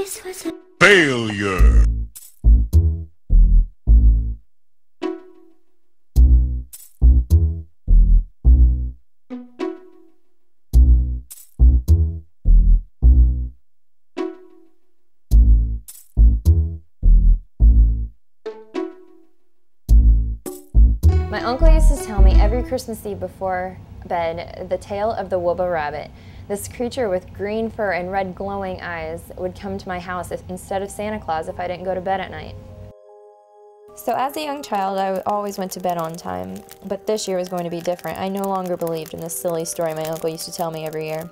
This was a Failure. My uncle used to tell me every Christmas Eve before bed the tale of the Wubba rabbit. This creature with green fur and red glowing eyes would come to my house instead of Santa Claus if I didn't go to bed at night. So as a young child, I always went to bed on time, but this year was going to be different. I no longer believed in this silly story my uncle used to tell me every year.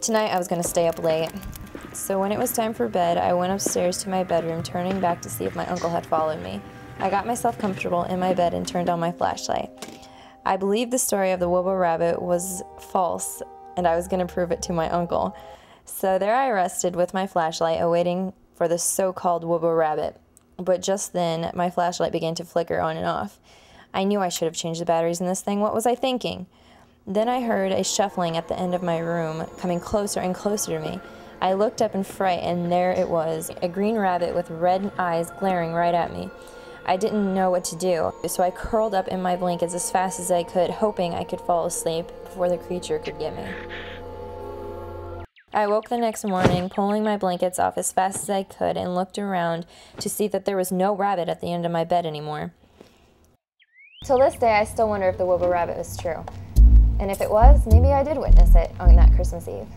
Tonight I was going to stay up late. So when it was time for bed, I went upstairs to my bedroom, turning back to see if my uncle had followed me. I got myself comfortable in my bed and turned on my flashlight. I believed the story of the Wubba rabbit was false, and I was going to prove it to my uncle. So there I rested with my flashlight, awaiting for the so-called Wubba rabbit. But just then, my flashlight began to flicker on and off. I knew I should have changed the batteries in this thing. What was I thinking? Then I heard a shuffling at the end of my room, coming closer and closer to me. I looked up in fright, and there it was, a green rabbit with red eyes glaring right at me. I didn't know what to do, so I curled up in my blankets as fast as I could, hoping I could fall asleep before the creature could get me. I woke the next morning, pulling my blankets off as fast as I could, and looked around to see that there was no rabbit at the end of my bed anymore. Till this day, I still wonder if the Wubba rabbit was true. And if it was, maybe I did witness it on that Christmas Eve.